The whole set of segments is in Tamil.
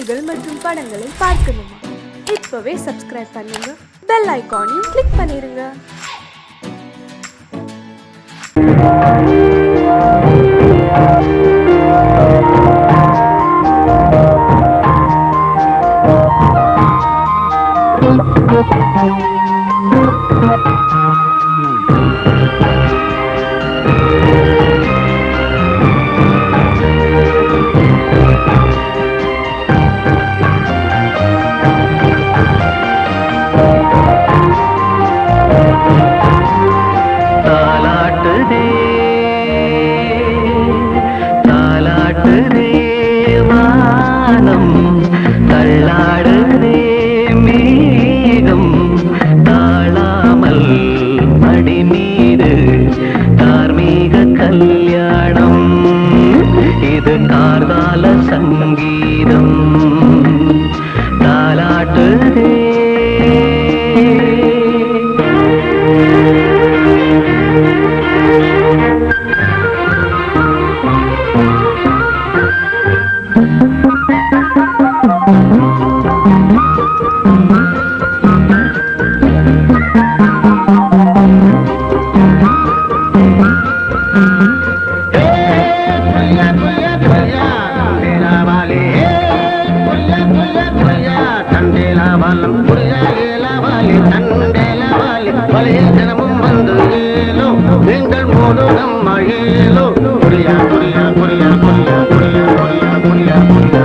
நிகழ்ச்சிகள் மற்றும் படங்களை பார்க்கணுமா? இப்பவே சப்ஸ்கிரைப் பண்ணுங்க, பெல் ஐகானையும் கிளிக் பண்ணிருங்க. சங்கீதம் தாலாட்டுதே தினமும் வந்து ஏலோ நீங்கள் மோதும் மழேலோ புரியா புரியா புரியா புரியா புரியா புரியா புரியா புரியா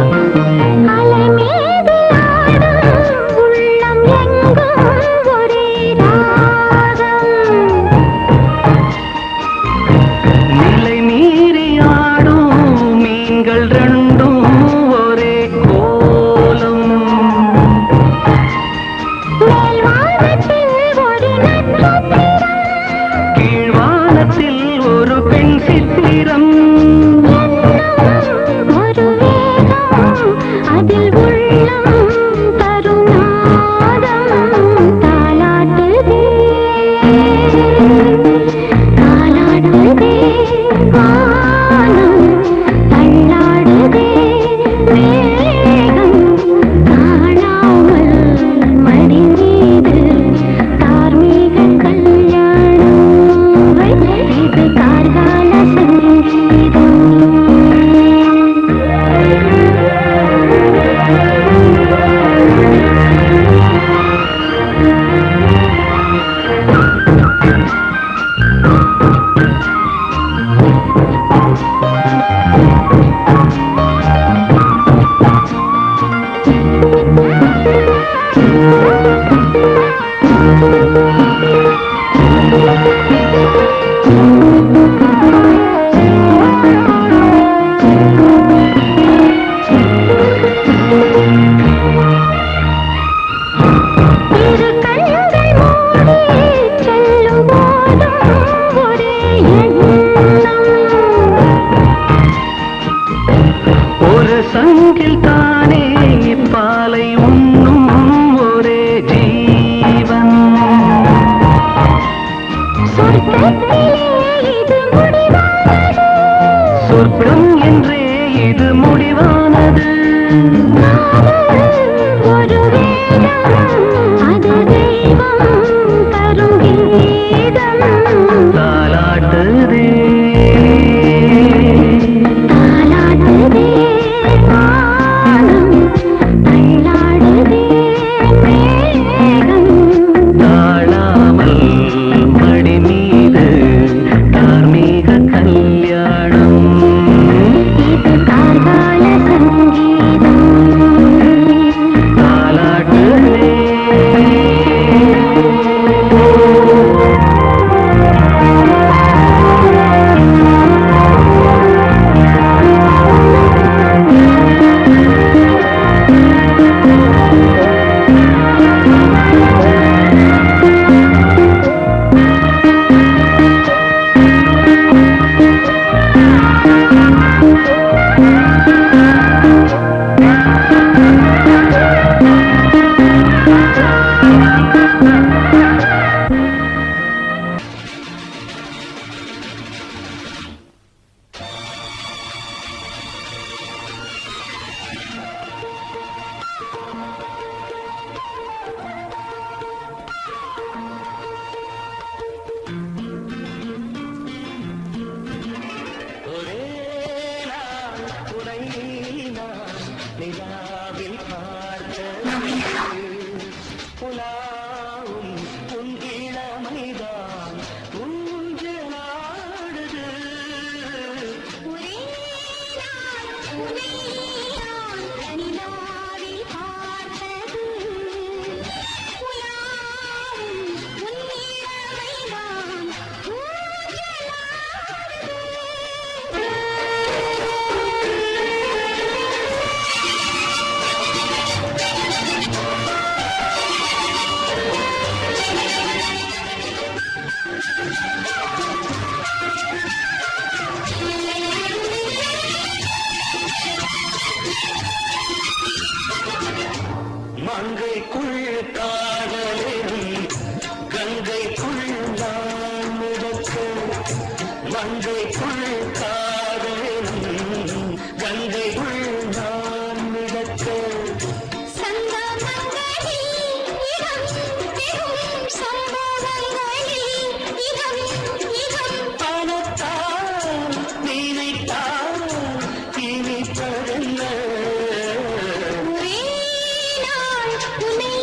நிலை மீறி ஆடும் மீன்கள் ரெண்டும் ஒரே கோலம் கீழ்வானத்தில் ஒரு பெண் சித்திரம் அதில் உள்ளம் தருநாதம் தாலாட்டுதே தாலாட்டுதே வானம் தள்ளாடுதே மேகம் காணாமல் மடி மீது தார்மீக கல்யாணம் இது கார்கால சங்கீதம். சங்கில் தானே பாலை உண்ணும் ஒரே ஜீவன் சொர்க்கம் என்றே இது முடிவானது ஒரு அது தெய்வம் தரும் கீதம் தாலாட்டுதே தாலாட்டுதே தாழாமல் மடி மீது தார்மீக கல்யாணம் இது கார்கால சங்கீதம். நிலாவில் பார்த்தது புலாவும் உன் இளமைதான் ஊஞ்சலாடுது ஒரே நாள் உன்னை நான் நிலாவில் பார்த்தது உலாவும் உன் இளமைதான் மங்கைக்குள் காதலும் கங்கைக்குள் நான் மிதக்க மங்கைக்குள் காதலும் கங்கைக்குள் நான் மிதக்க சங்கமங்களில் இடம் பெறும் சம்பவங்களில் இடம் பணத்தால் நினைத்தால் இனிப்பதென்ன ஒரே நாள் உன்னை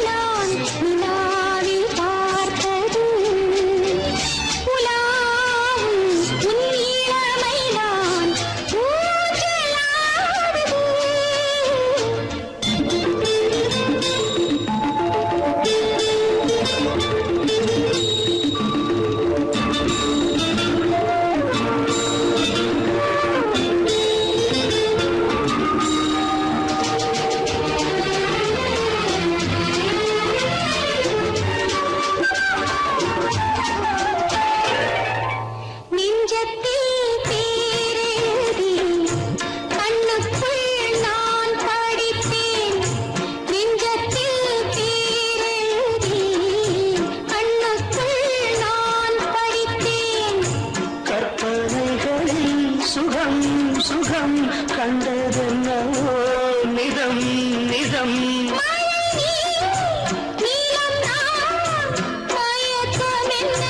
நான் நிலாவில் பார்த்தது உலாவும் உன் இளமைதான் நெஞ்சத்தில் பேரெழுதி கண்ணுக்குள் நான் படித்தேன் நெஞ்சத்தில் பேரெழுதி கண்ணுக்குள் நான் படித்தேன் கற்பனைகளில் சுகம் சுகம் கண்டதென்னவோ நிதம் நிதம் நீலம் நான் மயக்கம் என்ன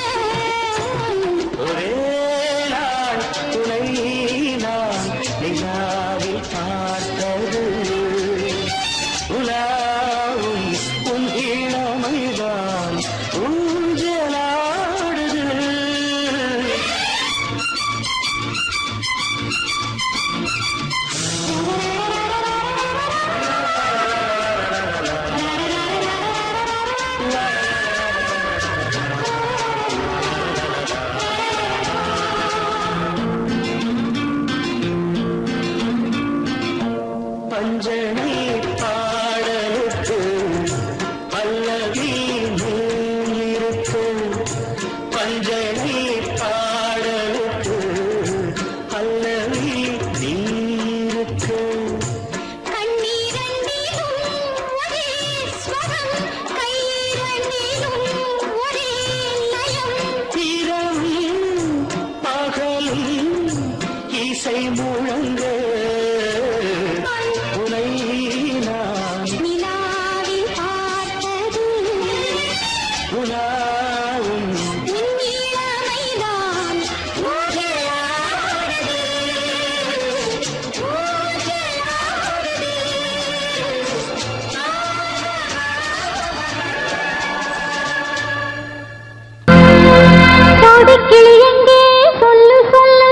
ஒரே நாள் துணை நான் நிலாவில் பார்த்தது உலாவும் உன் இளமைதான் ஊஞ்சலாடுது பஞ்சனை பாடலுக்கு பல்லவி இருக்கு பஞ்சனை பாடலுக்கு பல்லவி இருக்கு கண்ணீரண்டிலும் ஒரே ஸ்வரம் கையிரண்டிலும் ஒரே லயம் இரவும் பகலும் இசை முழங்க உனை நான் நிலாவில் பார்த்தது உலாவும் உன் இளமைதான் ஊஞ்சலாடுது கோடிக்கிளி எங்கே சொல்லு சொல்லு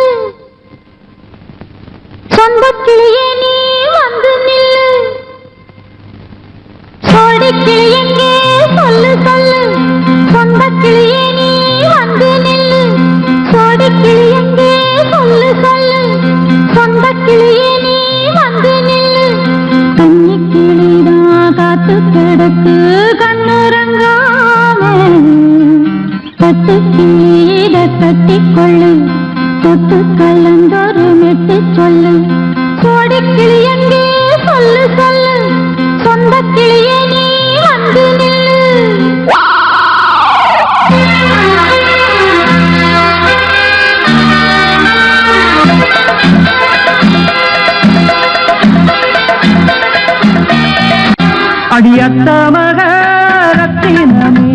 சொந்தக்கிளியே நீ வந்து நில்லு கோடிக்கிளி எங்கே சொல்லு சொல்லு சொந்தக்கிளியே நீ வந்து நில்லு கோடிக்கிளி எங்கே சொல்லு சொல்லு சொந்தக்கிளியே நீ வந்து நில்லு கன்னி கிளிதான் காத்து கிடக்கு கண்ணுறங்காம கட்டு கிளியிட கட்டிக்கொள்ளு தொட்டு கலந்தொரு மெட்டு சொல்லு கோடிக்கிளி எங்கே சொல்லு சொல்லு சொந்த கிளியே நீ வந்து நில்லு அடியத்த மகரத்தினமே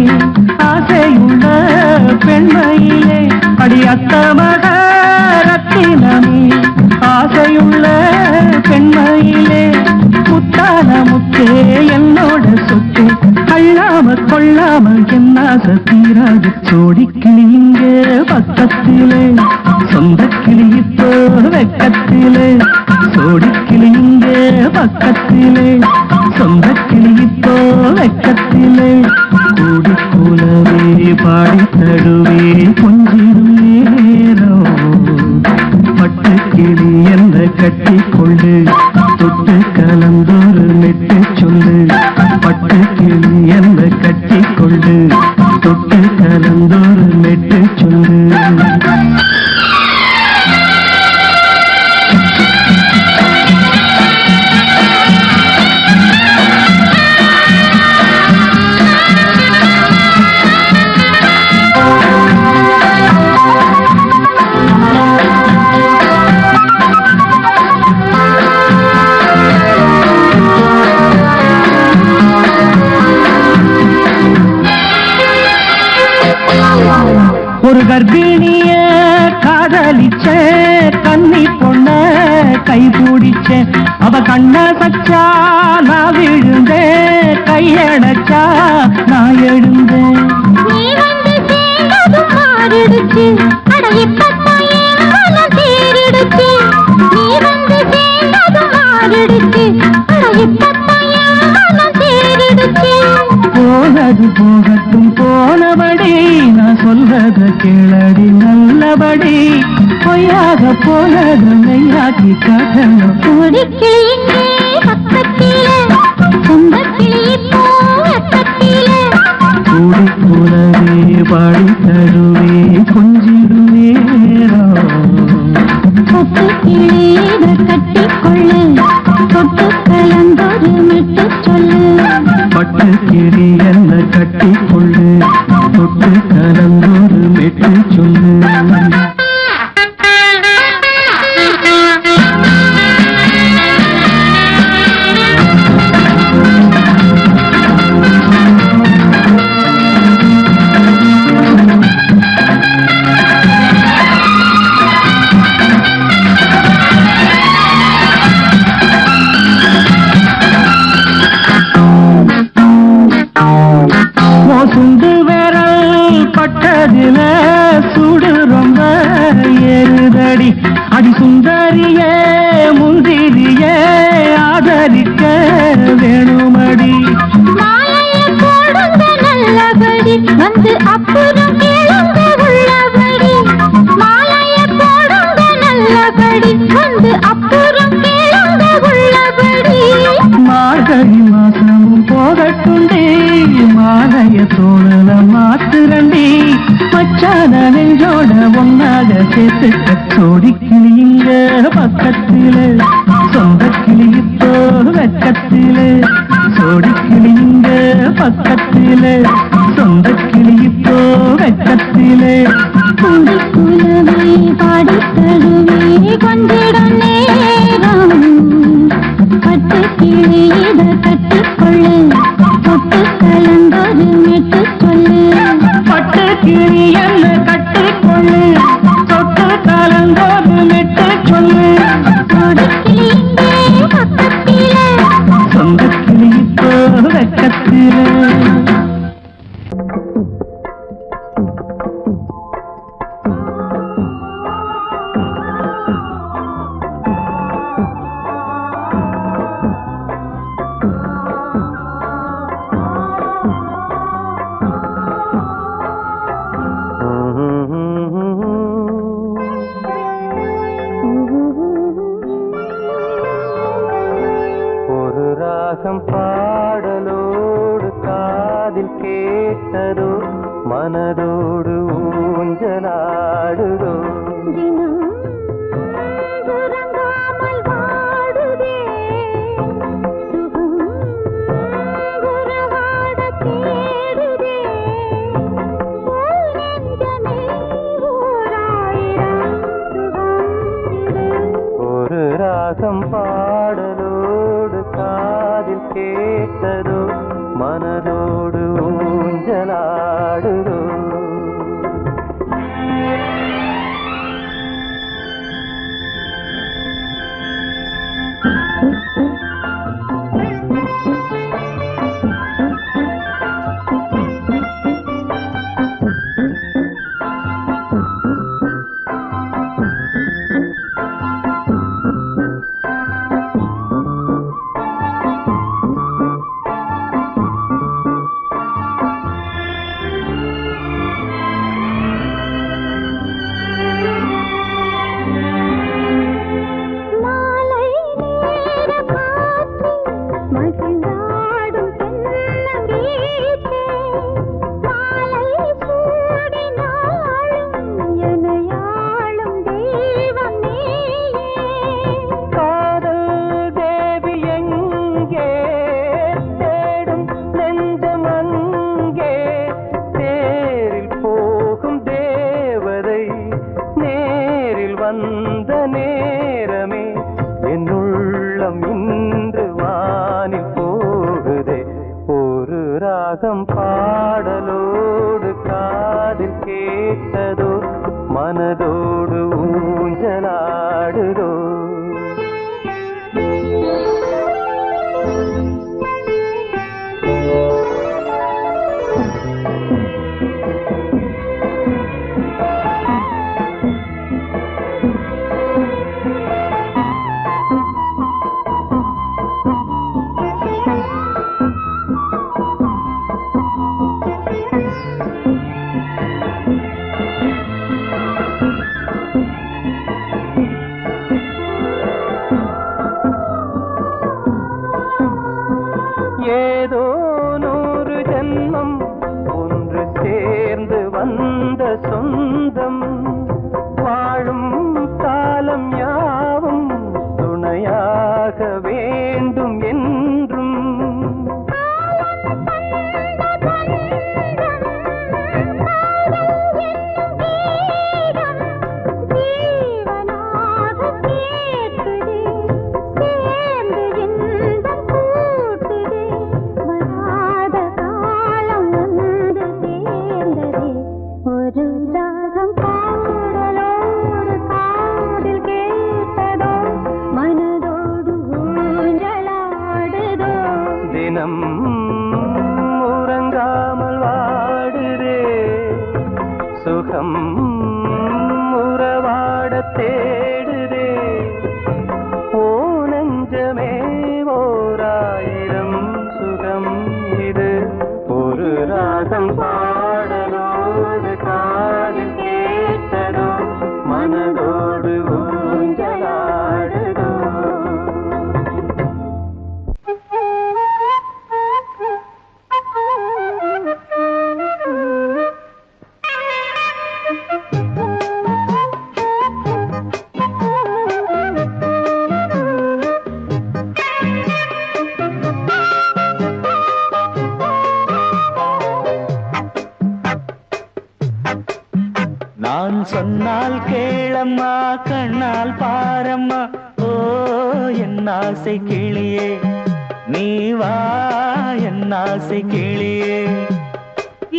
ஆசையுள்ள பெண்மையிலே அடியத்த மகரத்தினமே ஆசையுள்ள பெண்மையிலே சொன்னாச தீராது சோடி கிளி இங்க பக்கத்திலே சொந்த கிளி இப்போ வெக்கத்திலே சோடி கிளி இங்க பக்கத்திலே சொந்த கிளி இப்போ வெக்கத்திலே கூடி கூலவே பாடி தழுவே கொஞ்சிடும் நேரம் பட்டு கிளி என்ன கட்டி கொண்டு தொட்டு கலந்தொரு மெட்டு சொல்லு பட்டு கிளி என்ன கட்டி கொண்டு தொட்டு கலந்தொரு மெட்டு சொல்லு ஒரு கர்ப்பிணிய காதலிச்ச கன்னி பொண்ண கை பிடிச்ச அவ கண்ண சச்சா நான் விழுந்தேன் கையடைச்சா நான் எழுந்தேன் நீ வந்து சேர்ந்ததும் மாறிடுச்சு அட இப்பத்தான் என் மனம் தேறிடுச்சு நீ வந்து சேர்ந்ததும் மாறிடுச்சு அட இப்பத்தான் என் மனம் தேறிடுச்சு போனது போகட்டும் போனபடி நான் சொல்றத கேளடி நல்லபடி பொய்யாக போனது மெய்யாக்கி காட்டணும் கோடிக்கிளி இங்கே பக்கத்திலே சொந்த கிளி இப்போ வெக்கத்திலே கூடி கூடவே பாடி தருவே கொஞ்சிடும் நேரம் சொத்து கிளீத கட்டிக்கொள்ளு தொட்டு கலந்தொரு மெட்டு சொல்லு பட்டு கிளி என்ன கட்டி கொள்ளு தொட்டு கலந்தொரு மெட்டு சொல்லு சுண்டு விரல் பட்டதில சுடு ரொம்ப ஏறுதடி அடி சுந்தரியே முந்திரியே ஆதரிக்க வேணுமடி மாலையை போடுங்க நல்லபடி வந்து அப்புறம் கேளுங்க உள்ளபடி மாலையை போடுங்க நல்லபடி வந்து அப்புறம் கேளுங்க உள்ளபடி மார்கழி மாசமும் போகட்டுண்டி மாலைய தோழல மாத்துரண்டி மச்சான நெஞ்சோட ஒன்னாக சேர்த்துக்க சோடி கிளிங்க பக்கத்திலே சொந்த கிளி இப்போ வெக்கத்திலே சோடி கிளிங்க பக்கத்திலே சொந்த கிளி இப்போ வெக்கத்திலே கூடி குலவை பாடி தழுவே கொஞ்சிடம் நேரம் பட்டு கிளீத கட்டிக்கொள்ளு தொட்டு கலந்தொரு மெட்டு சொல்லு பட்டு கிளி என்ன கட்டிக்கொள்ளு தொட்டு கலந்தோடு மெட்டு சொல்லு கோடிக்கிளி இங்கே பக்கத்திலே சொந்த கிளி இப்போ வெக்கத்திலே ஒரு ராகம் பாடலோடு காதில் கேட்டதோ மனதோடு ஊஞ்சலாடுதோ தினம் உறங்காமல் வாடுதே சுகம் உறவாட தேடுதே நெஞ்சமே ஓராயிரம் சுகம் இது ஒரு ராகம் பாடலோடு காதில் கேட்டதோ மனதோடு ஊஞ்சலாடுதோ ராகம் பாடலோடு காதில் கேட்டதோ மனதோடு ஊஞ்சலாடுதோ ஏதோ 100 ஜென்மம் ஒன்று சேர்ந்து வந்த சொந்தம் வாழும் காலம் யாவும் துணையாக வேண்டும் என்றும் தினம் உறங்காமல் வாடுதே சுகம் உறவாட தேடுதே ஓ நெஞ்சமே ஓராயிரம் சுகம் இது ஒரு ராகம் பாடலோடு காதில் கேட்டதோ மனதோடு ஊஞ்சலாடுதோ நான் சொன்னால் கேளம்மா கண்ணால் பாரம்மா ஓ என் ஆசை கிளியே நீ வா என் ஆசை கிளியே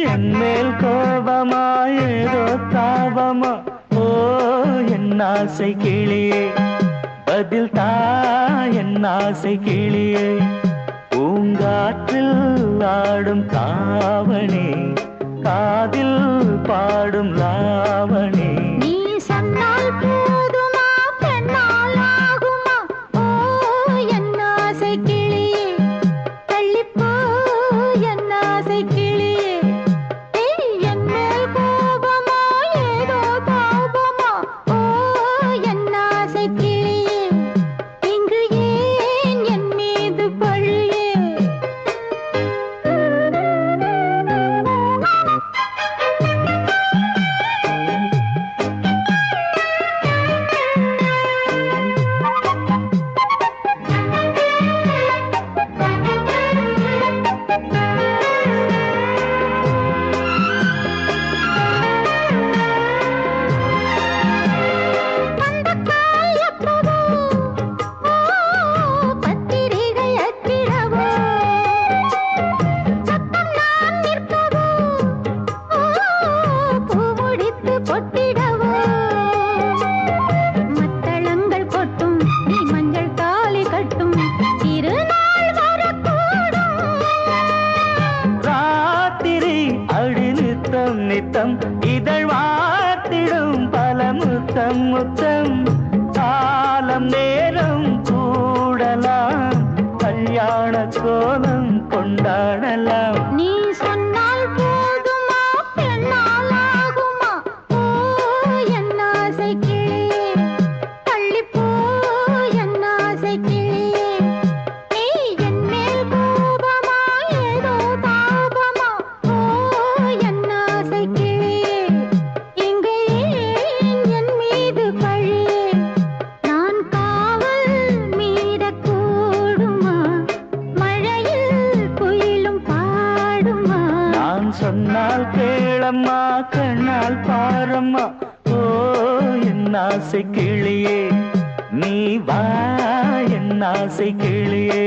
என் மேல் கோபமா ஏதோ தாபமா ஓ என் ஆசை கிளியே பதில் தா என் ஆசை கிளியே பூங்காற்றில் ஆடும் தாவணி காதில் பாடும் லாவணி நீ சொன்னால் போதுமா பெண்ணால் ஆகுமா ஓ என் ஆசை கிளியே தள்ளிப்போ என் ஆசை கிளியே என் மேல் கோபமா ஏதோ தாபமா ஓ என் ஆசை கிளியே இங்கு ஏன் என் மீது பழியே நித்தம் இதழ் வாத்திடும் பல முத்தம் முத்தம் காலம் நேரம் கூடலாம் கல்யாண கோலம் கொண்டாடலாம் நீ சொன்னால் போதுமா பெண்ணால் ஆகுமா ஓ என் ஆசை கிளியே தள்ளிப்போ என் ஆசை கிளியே நீ என் மேல் கோபமா ஏதோ தாபமா ஓ என் ஆசை கிளியே இங்கே ஏன் என் மீது பழியே நான் காவல் மீறக்கூடுமா மழையில் குயிலும் பாடுமா நான் சொன்னால் கேளம்மா கண்ணால் பாரம்மா ஓ என் ஆசை கிளியே நீ வா என் ஆசை கிளியே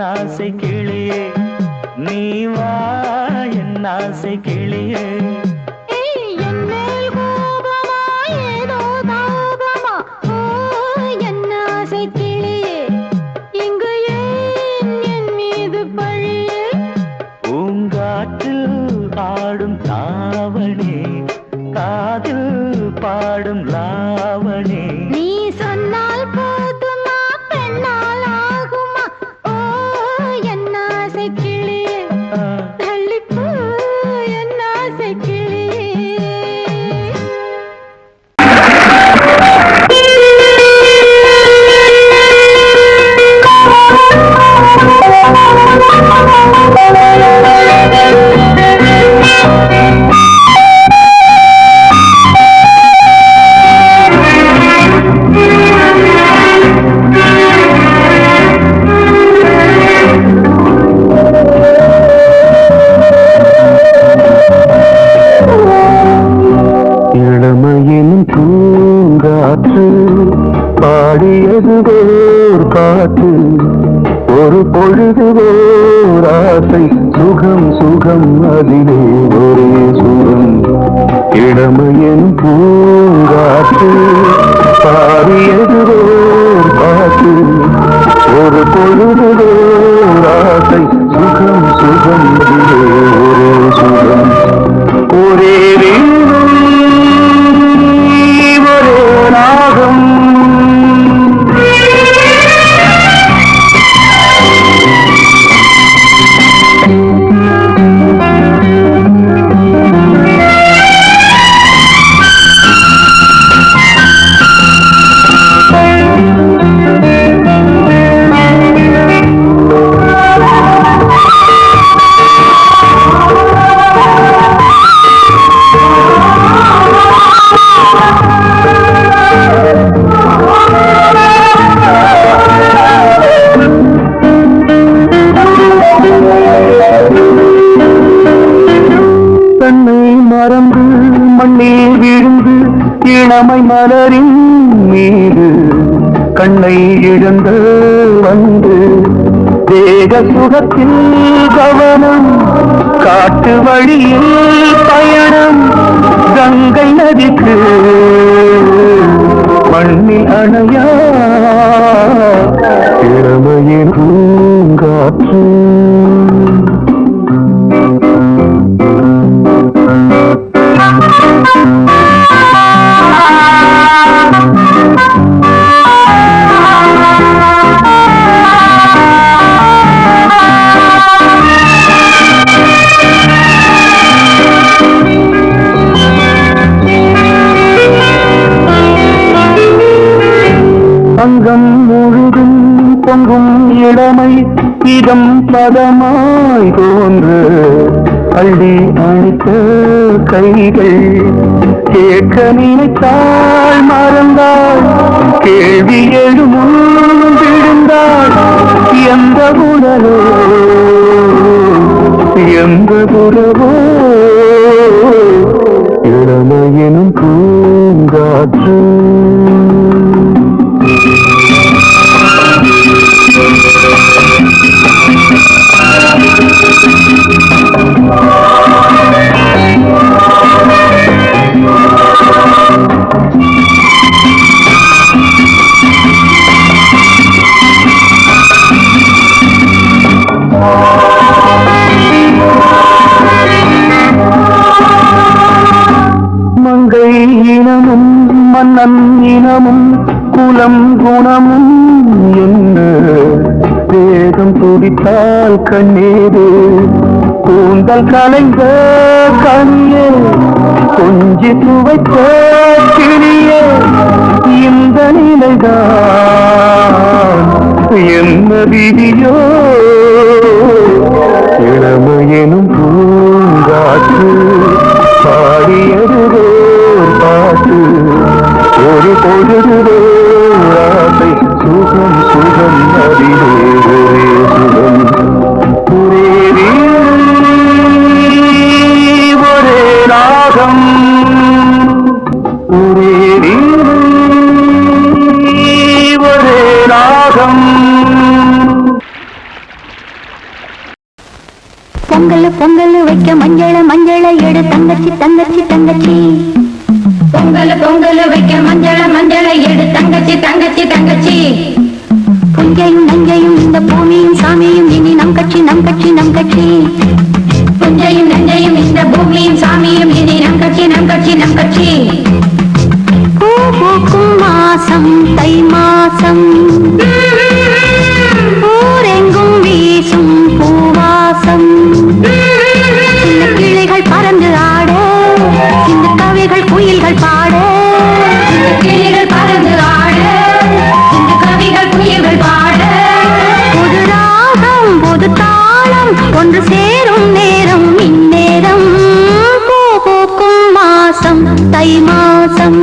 என் ஆசை கிளியே நீ வா என் ஆசை கிளியே என் மேல் கோபமா ஏதோ தாபமா ஓ என் ஆசை கிளியே இங்கு ஏன் என் மீது பழியே பூங்காற்றில் ஆடும் தாவணி காதில் பாடும் லாவணி நீ சொன்னால் போதுமா பெண்ணால் ஆகுமா ஓ என் ஆசை கிளியே தள்ளிப்போ என் ஆசை கிளியே இளமையின் பூங்காற்று பாடியது ஓர் பாட்டு ஒரு பொழுது ஓர் ஆசை சுகம் சுகம் அதிலே ஒரே சுகம் இளமையின் பூங்காற்று பாடியது ஓர் பாட்டு ஒரு பொழுது ஓர் ஆசை சுகம் சுகம் அதிலே ஒரே சுகம் ஒரே ராகம் மறந்து மண்ணில் விழுந்து இளமை மலரின் மீது கண்ணை இழந்து வந்து தேக சுகத்தில் கவனம் காட்டு வழியில் பயணம் கங்கை நதிக்கு மண்ணில் அணையா இளமையின் பூங்காற்று அங்கம் முழுதும் பொங்கும் இளமை இதம் பதமாய் தோன்று அள்ளி அணைத்த கைகள் கேட்க நினைத்தாள் மறந்தாள் கேள்வி எழுமுன் விழுந்தாள் எந்த உணரோ எந்த உறவோ இளமையினும் பூங்காற்று மங்கை இனமும் மன்னன் இனமும் குலம் குணமும் என்ன வேகம் துடித்தால் கண்ணீரு கூந்தல் கலைந்த கனியே கொஞ்சி துவைத்த கிளியே இந்த நிலைதான் என்ன விதியோ இளமையெனும் பூங்காற்று பாடியது பாட்டு ஒரு பொழுது ஆசை சுகம் சுகம் அதிலே ஒரே சுகம் ஒரே ராகம் ஒரே ராகம் பொங்கல் பொங்கல் வைக்க மஞ்சள மஞ்சள எடு தங்கச்சி தங்கச்சி தங்கச்சி பொங்கல் பொங்கல் வைக்க மஞ்சள மஞ்சள எடு தங்கச்சி தங்கச்சி தங்கச்சி புஞ்சையும் நஞ்சையும் இந்த பூமியும் சாமியும் இனி நம் கட்சி நம் கட்சி நம் கட்சி புஞ்சையும் நஞ்சையும் இந்த பூமியும் சாமியும் இனி நம் கட்சி நம் கட்சி நம் கட்சி பூ பூக்கும் மாசம் தை மாசம் ஊரெங்கும் வீசும் பூவாசம் சின்ன கிளைகள் பறந்து ஆட சின்ன கவிகள் குயில்கள் பாட சின்ன கிளைகள் பறந்து ஆட சின்ன கவிகள் குயில்கள் பாட புது ராகம் புது தாளம் ஒன்று சேரும் நேரம் இந்நேரம் பூ பூக்கும் மாசம் தை மாசம்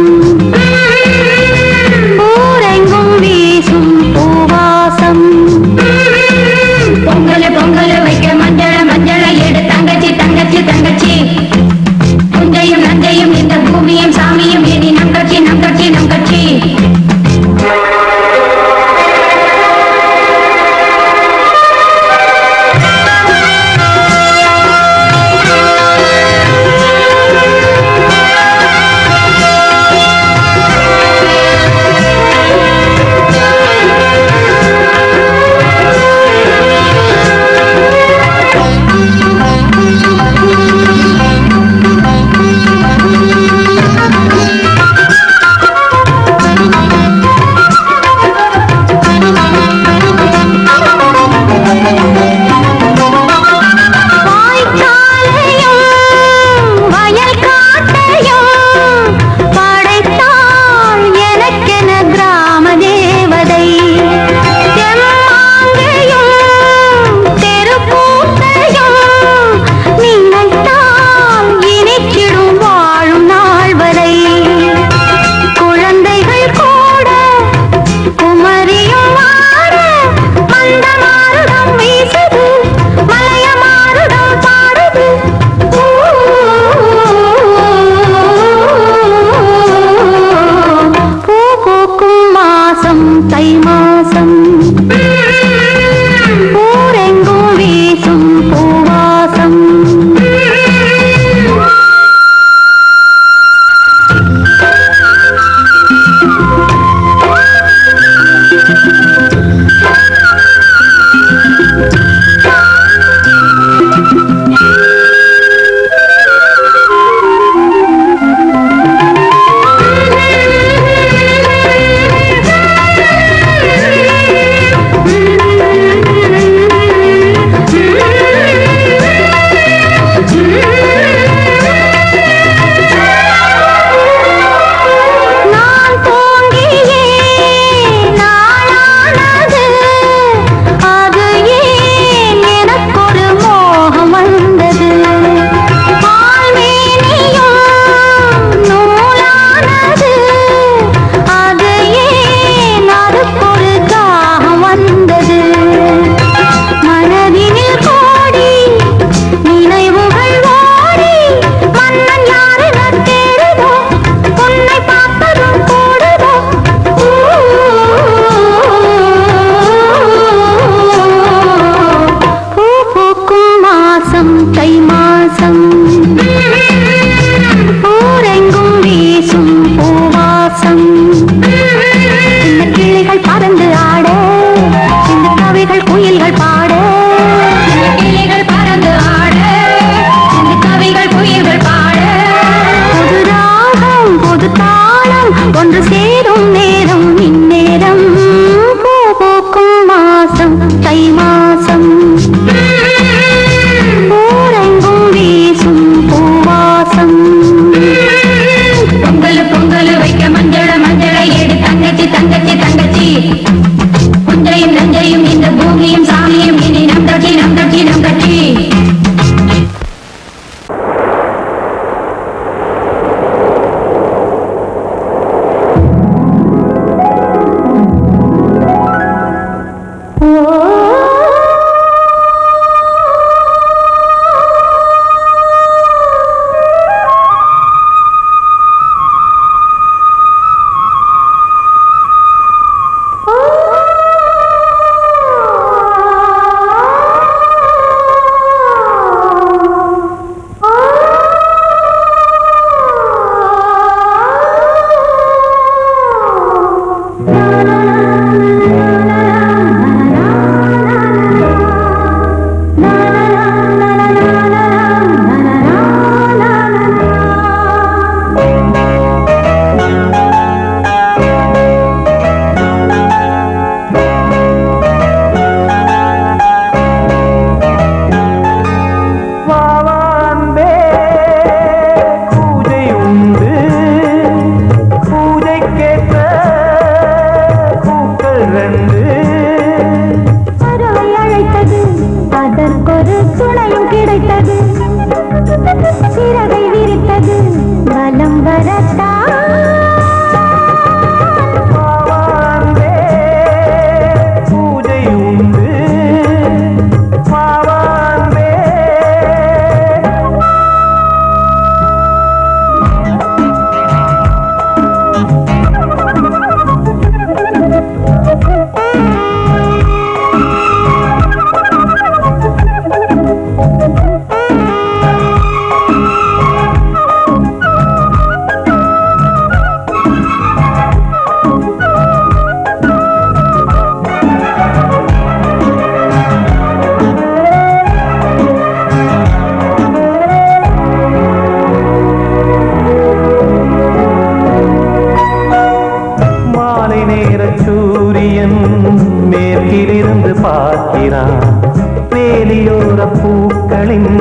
வேலியோர பூக்களின்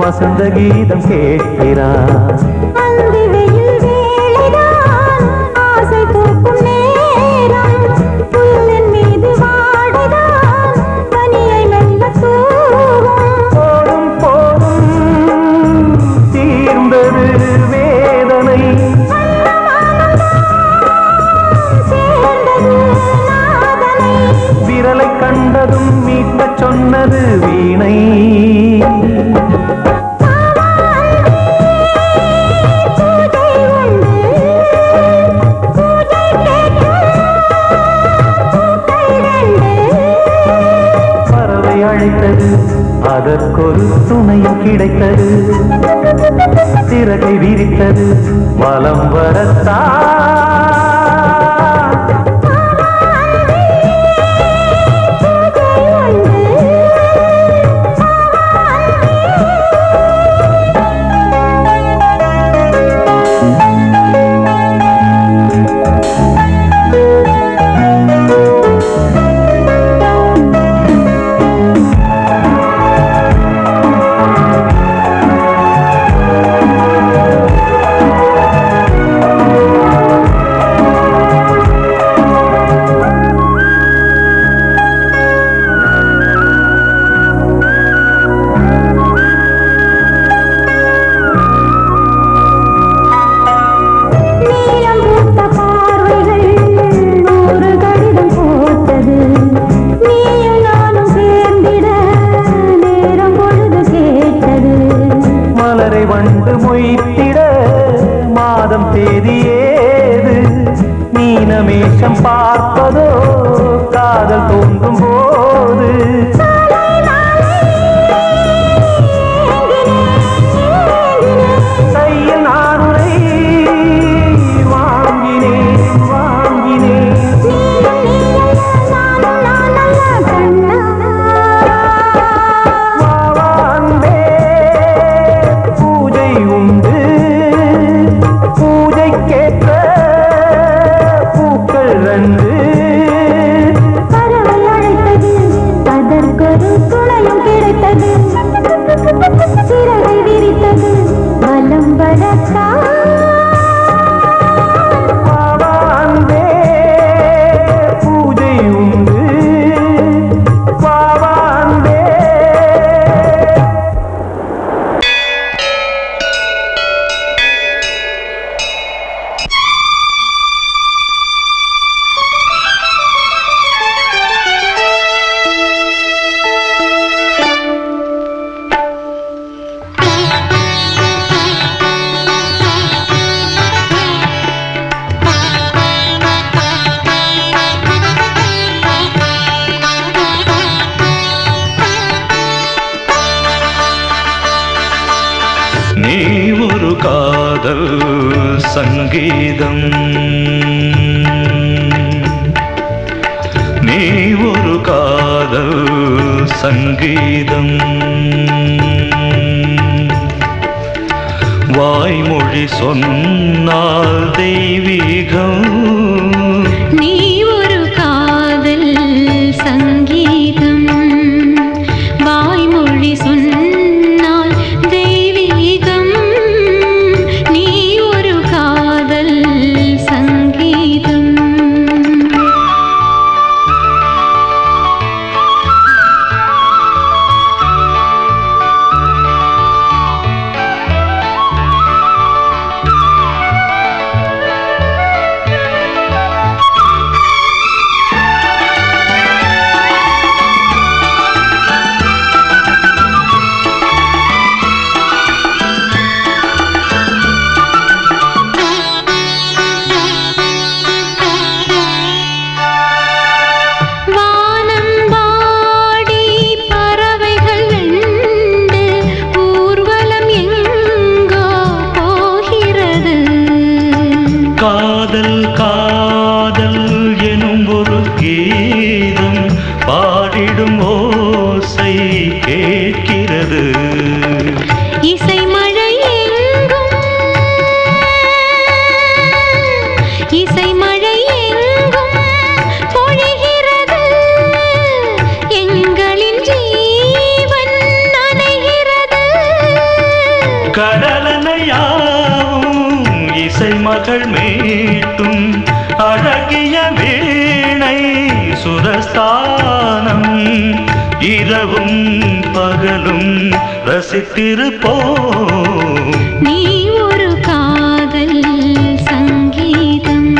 வசந்த கீதம் கேட்கிறார். கண்டதும் மீட்ட சொன்னது வீணை. பறவை அழைத்தது, அதற்கொரு துணையும் கிடைத்தது. சிறகை விரித்தது, வலம் வரத்தான். வண்டு மொய்த்திட மாதம் தேதி ஏது? மீனமேஷம் பார்ப்பதோ காதல் தோன்றும் போது. கையில் நானுரை வாங்கினேன் வாங்கினேன். சிறகை விரித்தது, வலம் வரத்தான். பூஜை உண்டு பாவாண்டே. நீ ஒரு காதல் சங்கீதம், நீ ஒரு காதல் சங்கீதம். வாய்மொழி சொன்னால் தெய்வீகம். நீ ஒரு காதல் சங்கீதம், வாய்மொழி சொன்னால் தெய்வீகம். நீ ஒரு காதல் சங்கீதம். காதல் காதல் எனும் ஒரு கீதம் பாடிடும் ஓசை கேட்கிறது. இசை மழை எங்கும், இசை மழை எங்கும் பொழிகிறது. எங்களின் ஜீவன் சுரர்கள் மீட்டும் அழகிய வீணை சுரஸ்தானம் இரவும் பகலும் ரசித்திருப்போம். நீ ஒரு காதல் சங்கீதம்,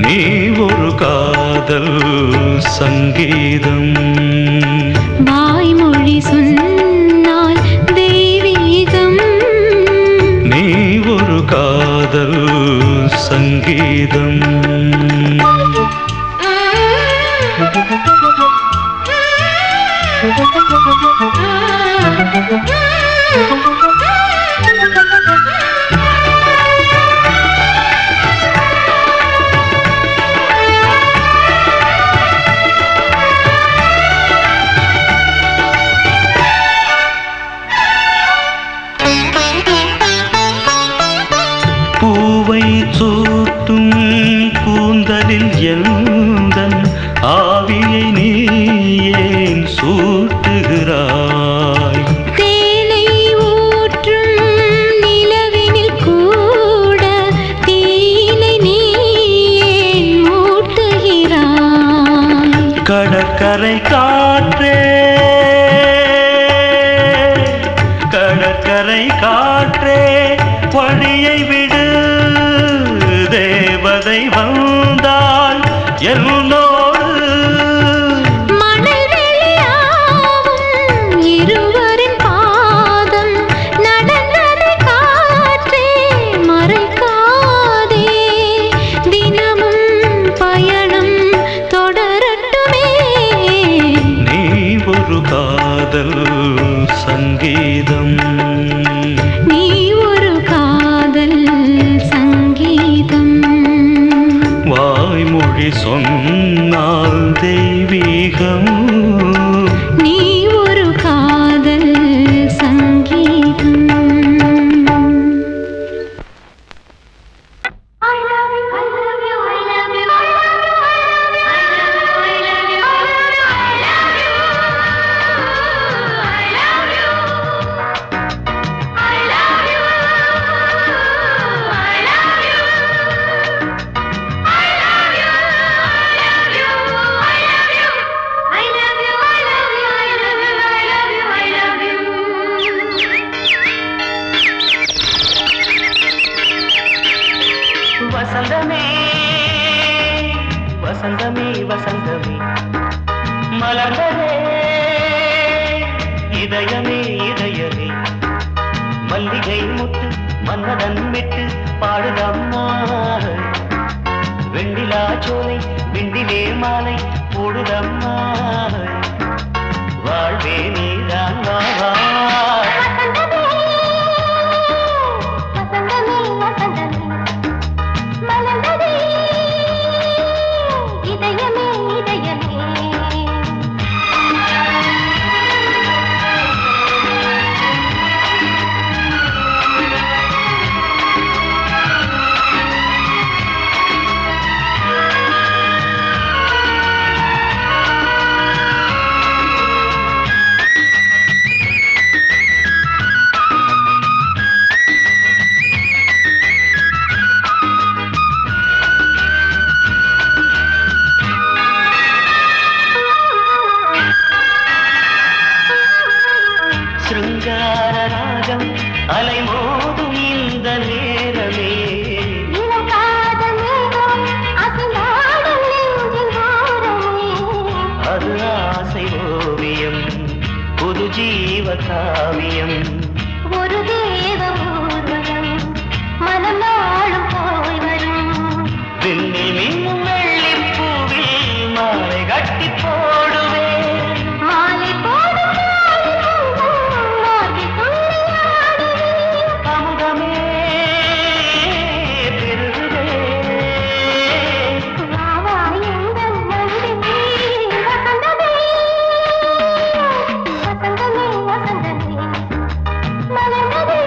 நீ ஒரு காதல் சங்கீதம். வாய்மொழி சொன்னால் தெய்வீகம், நீ ஒரு காதல் சங்கீதம். பூவை சூட்டும் கூந்தலில் எந்தன் ஆவியை நீ ஏன் சூட்டுகிறாய்? தேனை ஊற்றும் நிலவினில் கூட தீனை நீ ஏன் மூட்டுகிறாய்? கடற்கரை காற்றே, கடற்கரை காற்றே வழியை விடு, தேவதை வந்தால் என்னோடு. மணல் வெளியாகும் இருவரின் பாதம் நடந்ததை காற்றே மறைக்காதே, தினமும் பயணம் தொடரட்டுமே. நீ ஒரு காதல் சங்கீதம், நீ ஒரு காதல் சங்கீதம். வாய்மொழி சொன்னால் தெய்வீகம். நீ ஒரு காதல் சங்கீதம். வசந்தமே வசந்தமே வசந்தமே மலர்ந்ததே இதயமே இதயமே, மல்லிகை முத்து மன்னதன் விட்டு பாடுதம்மா. வெண்ணிலா சோலை விண்டிலே மாலை போடுதம்மா. வாழ்வே நீதான் வா வா. சிருங்கார ராகம் அலைமோதும் இந்த நேரமே, அது ஆசை ஓவியம் புது ஜீவ காவியம். ஒரு தேவ ஊர்வலம் மனம் நாளும் போய் வரும். விண்ணில் மின்னும் வெள்ளிப் பூவில் மாலை கட்டி போடுவேன். மாலை போடும் அமுதமே பெருகுதே. வசந்தமே வசந்தமே மலர்ந்ததே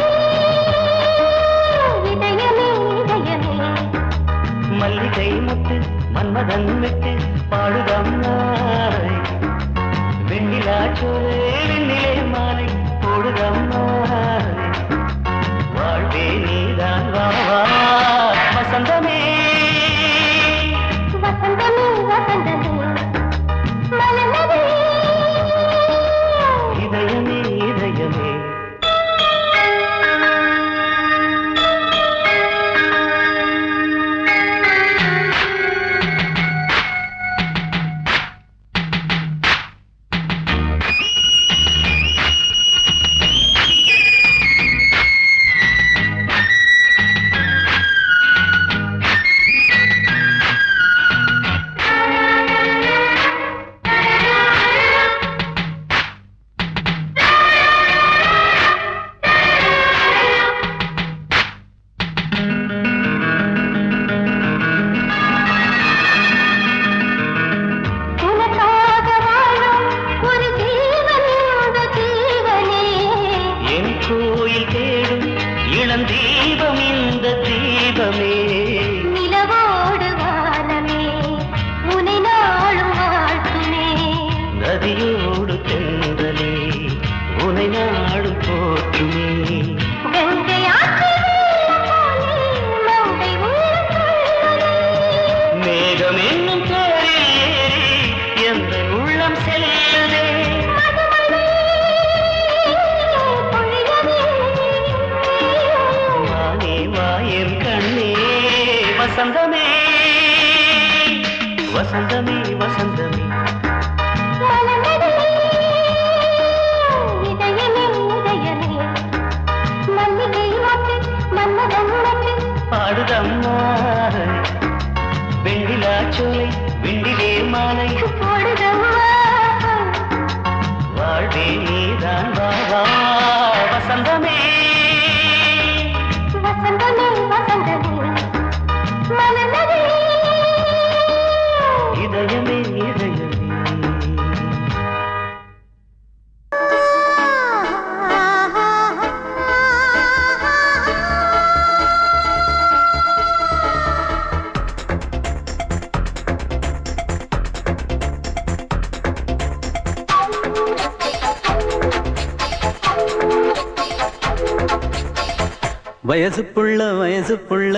வயசு புள்ள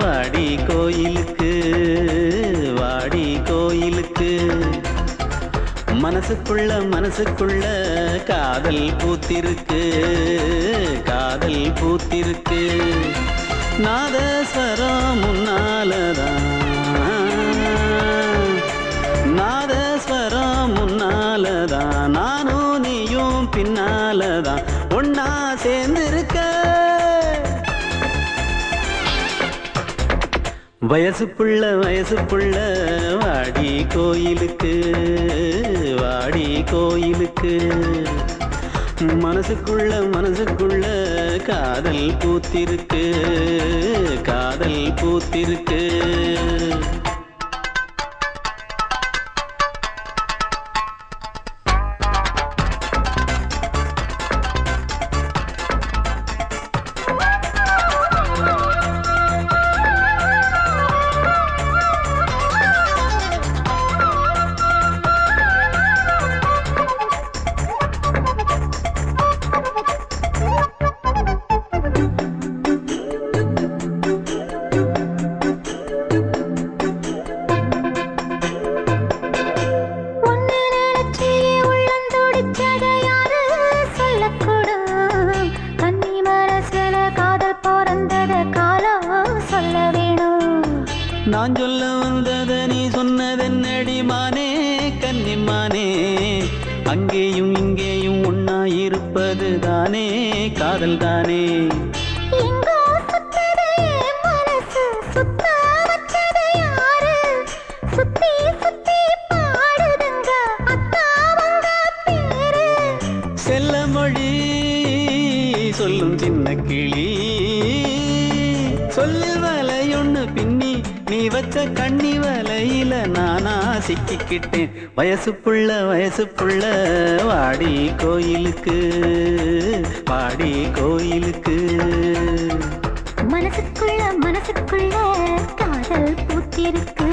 வாடி கோயிலுக்கு வாடி கோயிலுக்கு மனசுக்குள்ள காதல் பூத்திருக்கு காதல் பூத்திருக்கு நாதஸ்வரம் முன்னாலதான் நாதஸ்வரம் முன்னாலதான் நானும் நீயும் பின்னாலதான் ஒன்னா சேர்ந்திருக்க வயசு புள்ள வாடி கோயிலுக்கு வாடி கோயிலுக்கு மனசுக்குள்ள காதல் பூத்திருக்கு காதல் பூத்திருக்கு நான் சொல்ல வந்தத நீ சொன்னதென்னடி மானே கன்னிமானே அங்கேயும் இங்கேயும் ஒன்னா இருப்பது தானே காதல் தானே செல்ல மொழி சொல்லும் சின்ன கிளி சொல்லில் வலையொன்னு பின்னி நீ வச்ச கண்ணி வலையில நானா சிக்கிக்கிட்டேன் வயசு புள்ள வாடி கோயிலுக்கு வாடி கோயிலுக்கு மனசுக்குள்ள காதல் பூத்திருக்கு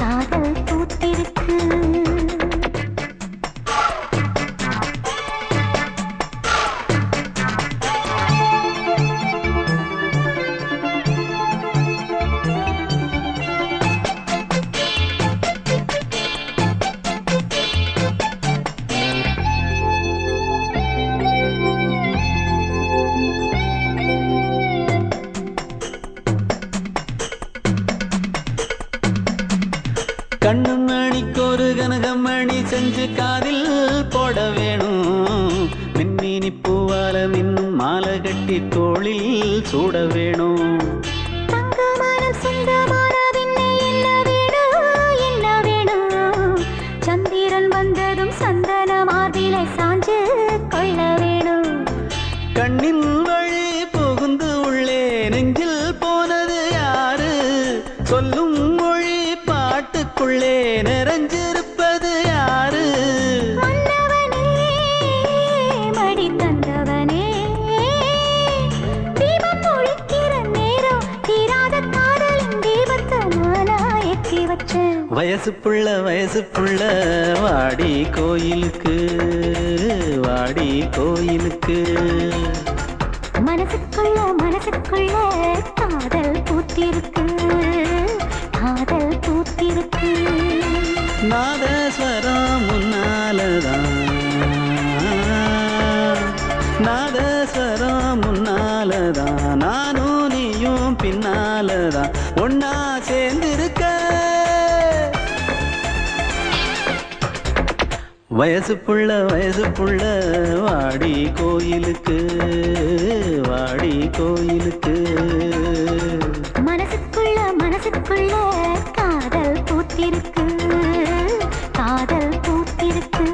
காதல் பூத்திருக்கு கண்ணு மணிக்கு ஒரு கனகமணி செஞ்சு காதில் போட வேணும் மின்மினி பூவால மின்னும் மாலை கட்டி தோளில் சூட வேணும் சந்திரன் வந்ததும் சந்தன மார்பிலை சாஞ்சு கொள்ள வேணும் கண்ணின் வழி புகுந்து உள்ளே நெஞ்சில் போனது யாரு சொல்லும் மொழி பாட்டுக்குள்ளே நிறைஞ்சிருப்பது யாரு மடி தந்தவனே தீபம் ஒழிக்கிற நேரம் தீராத காதலின் தீபத்தை நானா ஏற்றி வச்சேன் வயசு புள்ள வாடி கோயிலுக்கு வாடி கோயிலுக்கு மனசுக்குள்ள காதல் பூத்திருக்கு காதல் பூத்திருக்கு நாதஸ்வரம் முன்னாலதான் நாதஸ்வரம் முன்னாலதான் நானும் நீயும் பின்னாலதான் ஒன்னா சேர்ந்திருக்க வயசு புள்ள வாடி கோயிலுக்கு வாடி கோயிலுக்கு மனசுக்குள்ள காதல் பூத்திருக்கு காதல் பூத்திருக்கு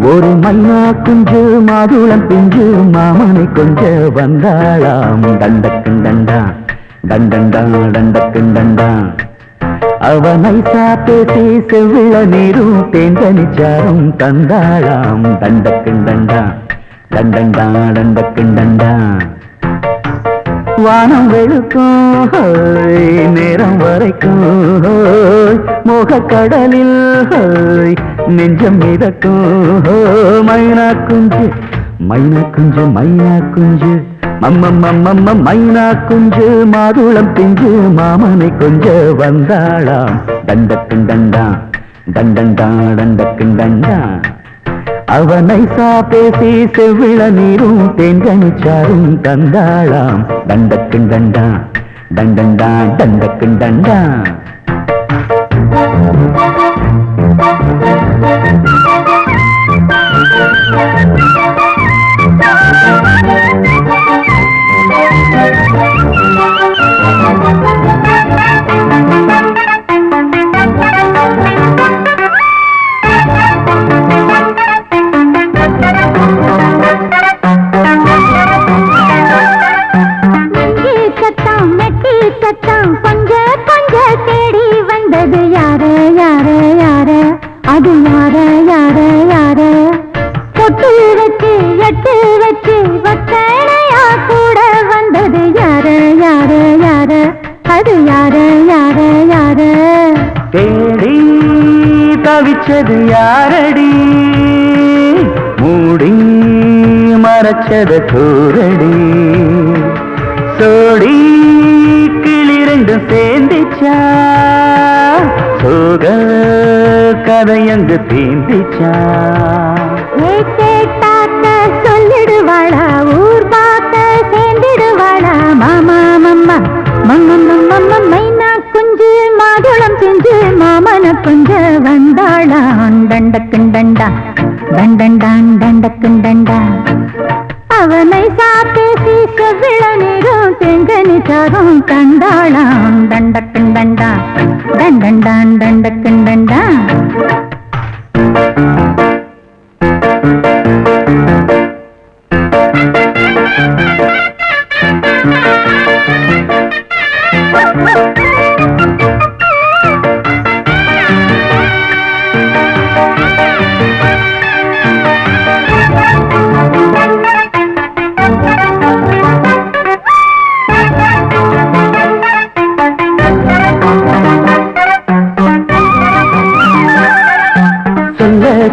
ஒரு மன்னா குஞ்சு மாதுளம் பிஞ்சு மாமனை கொஞ்ச வந்தாளாம் தண்டக்குண்டண்டா டண்டண்டா டண்டக்குண்டண்டா அவனை பேசி செவ்விள நீரும் தேந்தனிச்சாரும் தந்தாளாம் தண்டக்குண்டண்டா டண்டண்டா டண்டக்குண்டண்டா வானம் வெளுக்கும் நேரம் வரைக்கும் மோகக்கடலில் நெஞ்சம் மிதக்கும் மைனா குஞ்சு மைனா குஞ்சு மைனா குஞ்சு மம்மம்மம்மம்ம மைனா குஞ்சு மாதுளம் பிஞ்சு மாமனை கொஞ்ச வந்தாளாம் தண்டக்கும் தண்டா தண்டண்டா தண்டக்கும் தண்டா அவனை பேசி செவ்விள நீரும் தேன்கனிச்சாரும் தந்தாளாம் தண்டக்கும் தண்டா தண்டண்டா தண்டக்கும் தண்டா தேடி தவிச்சது யாரடி மூடி மறைச்சத கூரடி சோடி கிளிரண்டு சேர்ந்திச்சா சோக கதையங்கு தீந்திச்சா கேட்டாக்க சொல்லிடுவாளா ஊர் பார்த்த சேர்ந்திடுவாளா மாமா மம்மா மம்மம்மம்மம்ம மைனா குஞ்சு மாதுளம் செஞ்சு மாமன கொஞ்ச வந்தாளான் தண்டக்குண்டண்டா தண்டண்டான் தண்டக்குண்டண்டா அவனை பேசி செவ்விள நீரும் தெங்கனிச்சாரும் கண்டாளான் தண்டக்குண்டண்டா தண்டண்டான் தண்டக்குண்டண்டா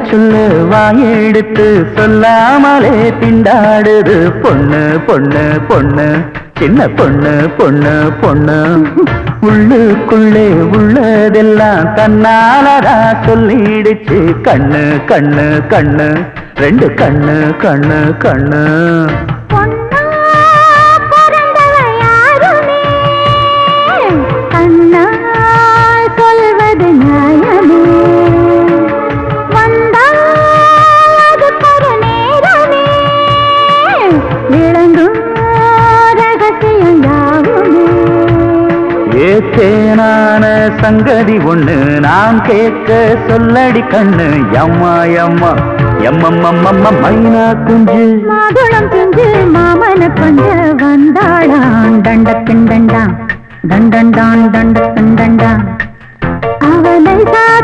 சொல்ல வாயெடுத்து சொல்லாமலே திண்டாடுது பொண்ணு பொண்ணு பொண்ணு சின்ன பொண்ணு பொண்ணு பொண்ணு உள்ளுக்குள்ளே உள்ளதெல்லாம் தன்னாலதா சொல்லிடுச்சு கண்ணு கண்ணு கண்ணு ரெண்டு கண்ணு கண்ணு கண்ணு சொல்வது நியாயமே ஏத்தேனான சங்கதி ஒண்ணு நான் கேட்க சொல்லடி கண்ணு எம்மா எம்மா எம்மம்மம்மம்ம மைனா குஞ்சு மாதுளம் செஞ்சு மாமன கொஞ்ச வந்தாளான் தண்டக்குண்டண்டா தண்டண்டான் தண்டக்குண்டண்டா அவனை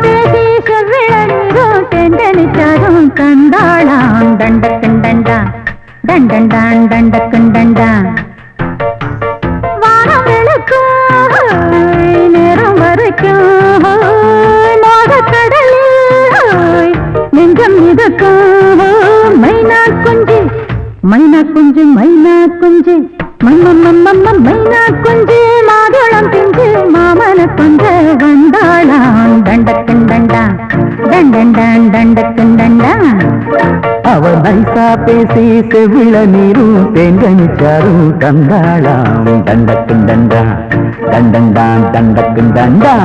பேசி செவ்விள நீரும் தெண்டனிச்சாரும் கண்டாளான் தண்டக்குண்டண்டா தண்டண்டான் தண்டக்குண்டண்டா வானம் வெளுக்கும் நேரம் வரைக்கும் மோகக்கடலில் நெஞ்சம் மிதக்கும் மைனா குஞ்சு மைனா குஞ்சு மைனா குஞ்சு மம்மம்மம்மம்ம மைனா குஞ்சு மாதுளம் பிஞ்சு மாமன கொஞ்ச வந்தாளான் தண்டக்குண்டண்டா தண்டண்டான் தண்டக்குண்டண்டா அவன் நைசா பேசி செவ்விள நீரும் தேங்கனிச்சாரும் தந்தாளாம் தண்டக்குண்டண்டா தண்டண்டான் தண்டக்குண்டண்டா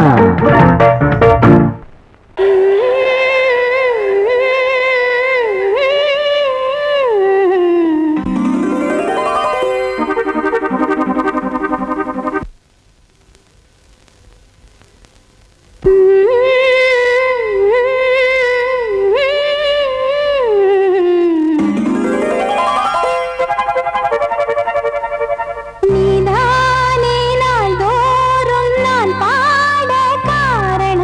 நீதானே நாள்தோறும் நான் பாட காரணம்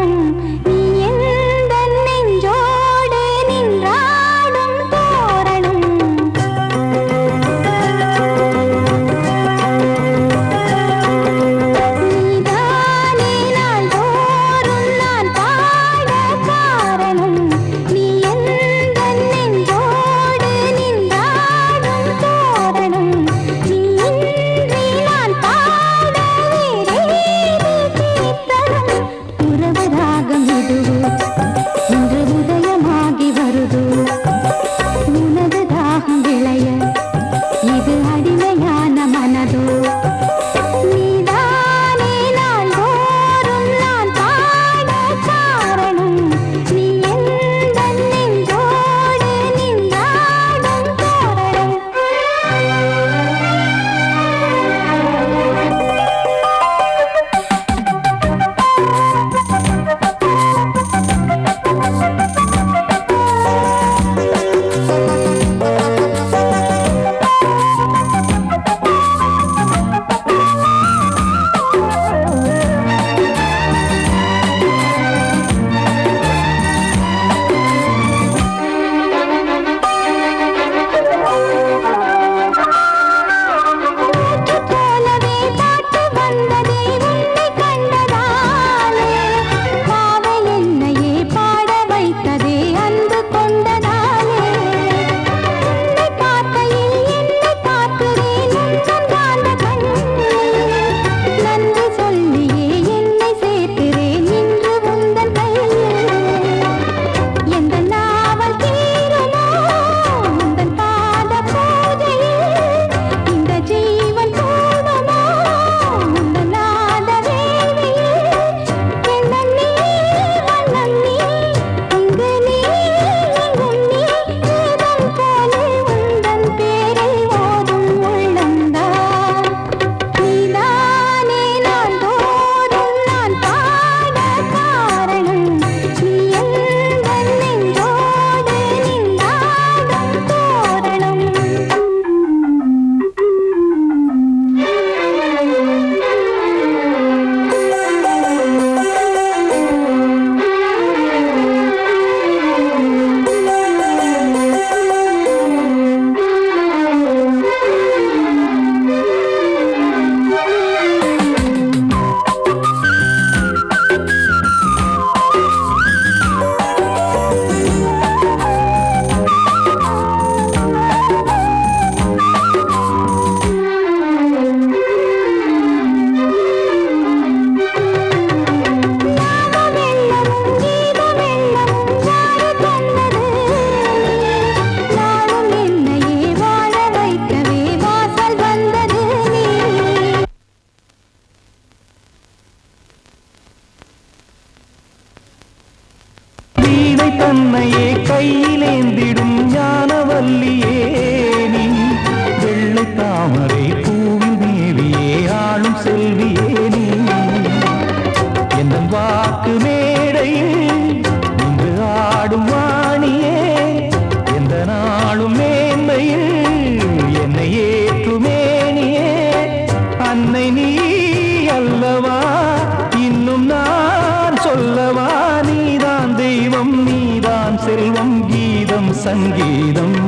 பிள்ளை தன்னையே கையிலேந்திடும் ஞானவல்லியே நீ வெள்ளை தாமரை பூவில் மேவியே ஆளும் செல்வியே நீ என் வாக்கு மேடையில் இன்று ஆடும் வாணியே எந்த நாளும் மேன்மையில் என்னை ஏற்றுமேனியே அன்னை நீ அல்லவா இன்னும் நான் சொல்லவா நீதான் தெய்வம் நீதான் செல்வம் கீதம் சங்கீதம்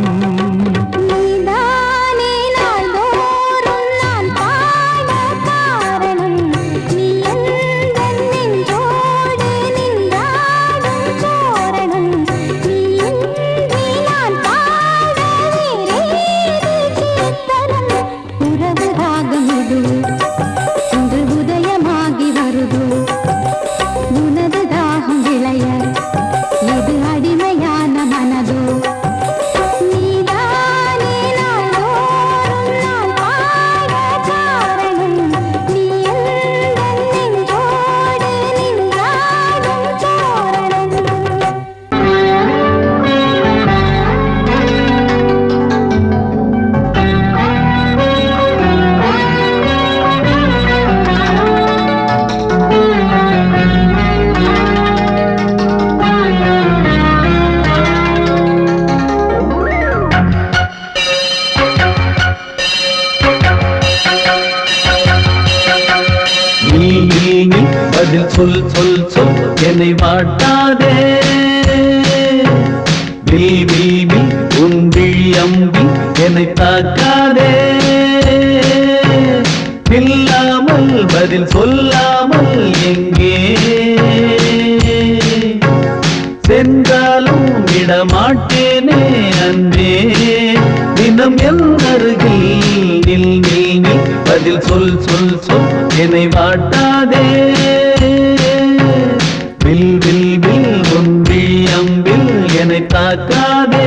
பதில் சொல் சொல் சொல் என்னை வாட்டாதே விழி உன் விழி அம்பி என்னை தாக்காதே இல்லாமல் பதில் சொல்லாமல் எங்கே சென்றாலும் விடமாட்டேனே அன்பே தினம் என் அருகில் நில் நில் நில் பதில் சொல் சொல் சொல் என்னை வாட்டாதே வில் வில் வில் உன் விழி அம்பில் என்னை தாக்காதே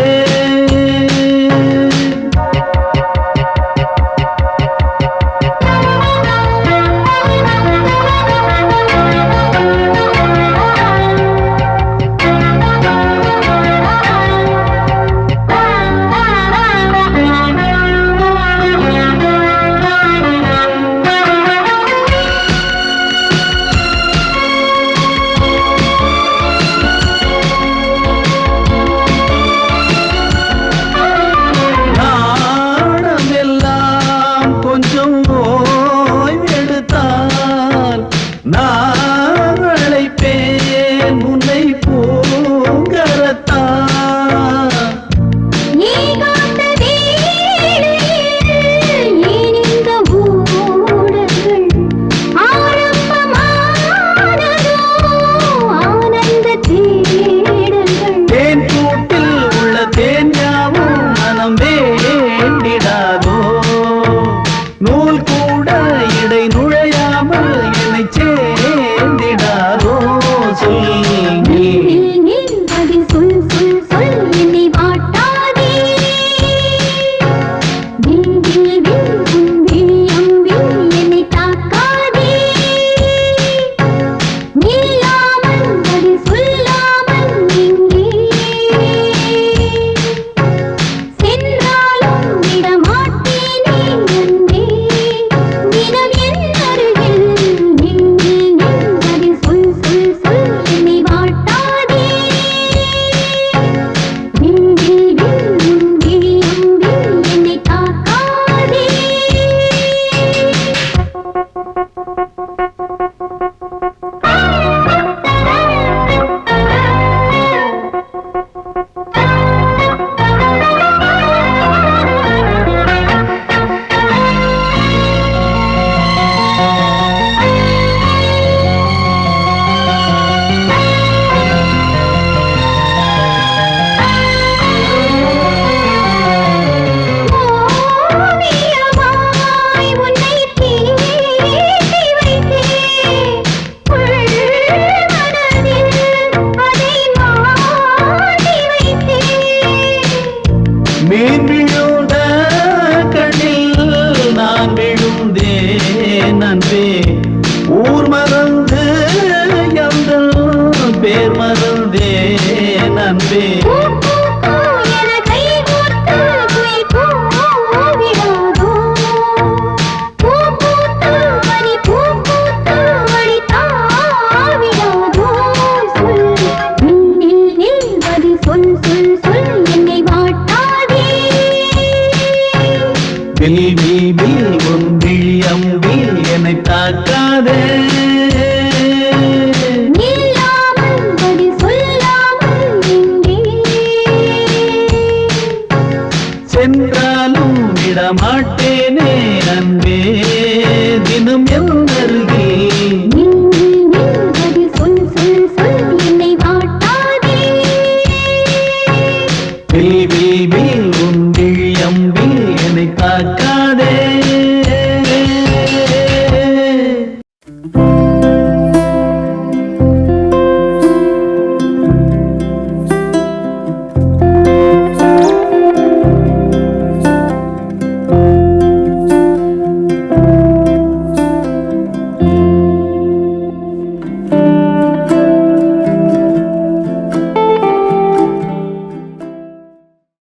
ஊர் மறந்து எங்கள் பேர் மறந்தே அன்பே